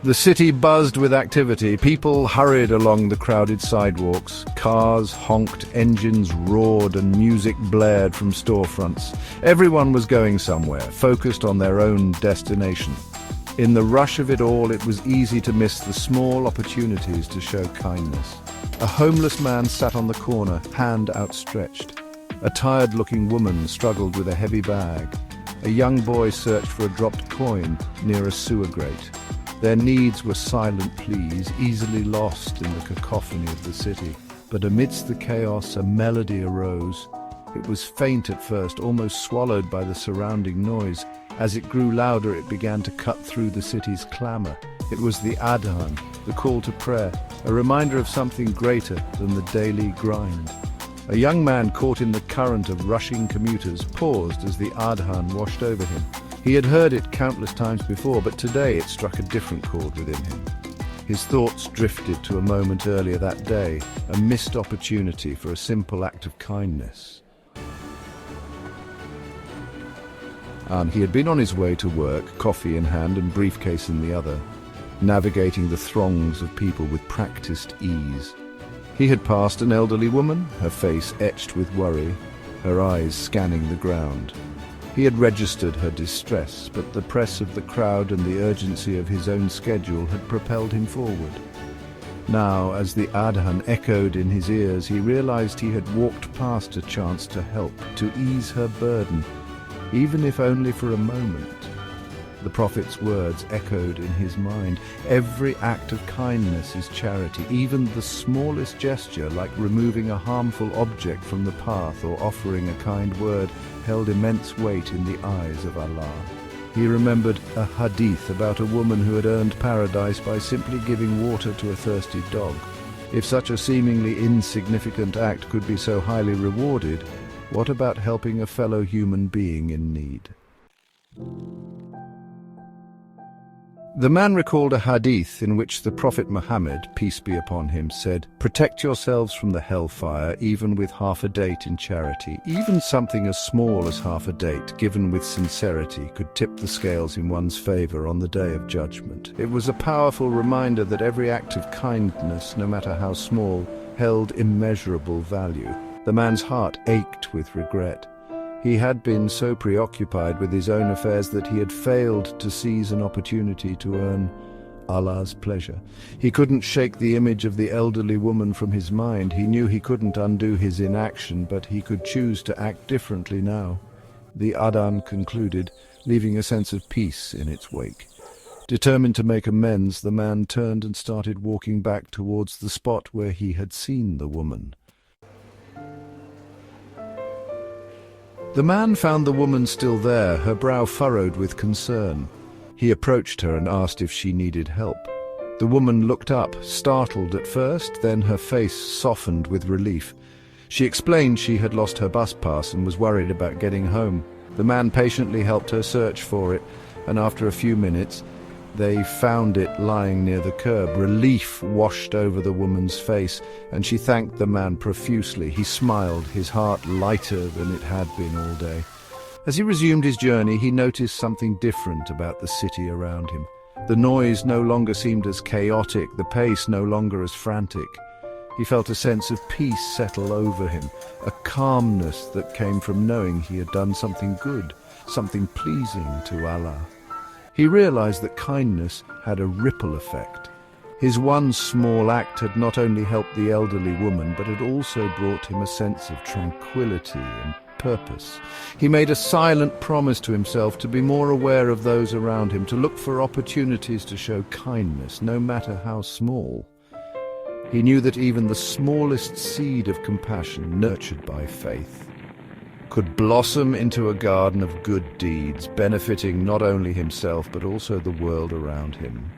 The city buzzed with activity. People hurried along the crowded sidewalks. Cars honked, engines roared, and music blared from storefronts. Everyone was going somewhere, focused on their own destination. In the rush of it all, it was easy to miss the small opportunities to show kindness. A homeless man sat on the corner, hand outstretched. A tired-looking woman struggled with a heavy bag. A young boy searched for a dropped coin near a sewer grate. Their needs were silent pleas, easily lost in the cacophony of the city. But amidst the chaos, a melody arose. It was faint at first, almost swallowed by the surrounding noise. As it grew louder, it began to cut through the city's clamor. It was the adhan, the call to prayer, a reminder of something greater than the daily grind. A young man caught in the current of rushing commuters paused as the adhan washed over him. He had heard it countless times before, but today it struck a different chord within him. His thoughts drifted to a moment earlier that day, a missed opportunity for a simple act of kindness. He had been on his way to work, coffee in hand and briefcase in the other, navigating the throngs of people with practiced ease. He had passed an elderly woman, her face etched with worry, her eyes scanning the ground. He had registered her distress, but the press of the crowd and the urgency of his own schedule had propelled him forward. Now, as the adhan echoed in his ears, he realized he had walked past a chance to help, to ease her burden, even if only for a moment. The prophet's words echoed in his mind. Every act of kindness is charity. Even the smallest gesture, like removing a harmful object from the path or offering a kind word, held immense weight in the eyes of Allah. He remembered a hadith about a woman who had earned paradise by simply giving water to a thirsty dog. If such a seemingly insignificant act could be so highly rewarded, what about helping a fellow human being in need? The man recalled a hadith in which the Prophet Muhammad, peace be upon him, said, "Protect yourselves from the hellfire, even with half a date in charity." Even something as small as half a date, given with sincerity, could tip the scales in one's favor on the day of judgment. It was a powerful reminder that every act of kindness, no matter how small, held immeasurable value. The man's heart ached with regret. He had been so preoccupied with his own affairs that he had failed to seize an opportunity to earn Allah's pleasure. He couldn't shake the image of the elderly woman from his mind. He knew he couldn't undo his inaction, but he could choose to act differently now. The adhan concluded, leaving a sense of peace in its wake. Determined to make amends, the man turned and started walking back towards the spot where he had seen the woman. The man found the woman still there, her brow furrowed with concern. He approached her and asked if she needed help. The woman looked up, startled at first, then her face softened with relief. She explained she had lost her bus pass and was worried about getting home. The man patiently helped her search for it, and after a few minutes, they found it lying near the curb. Relief washed over the woman's face, and she thanked the man profusely. He smiled, his heart lighter than it had been all day. As he resumed his journey, he noticed something different about the city around him. The noise no longer seemed as chaotic, the pace no longer as frantic. He felt a sense of peace settle over him, a calmness that came from knowing he had done something good, something pleasing to Allah. He realized that kindness had a ripple effect. His one small act had not only helped the elderly woman, but had also brought him a sense of tranquility and purpose. He made a silent promise to himself to be more aware of those around him, to look for opportunities to show kindness, no matter how small. He knew that even the smallest seed of compassion, nurtured by faith, could blossom into a garden of good deeds, benefiting not only himself but also the world around him.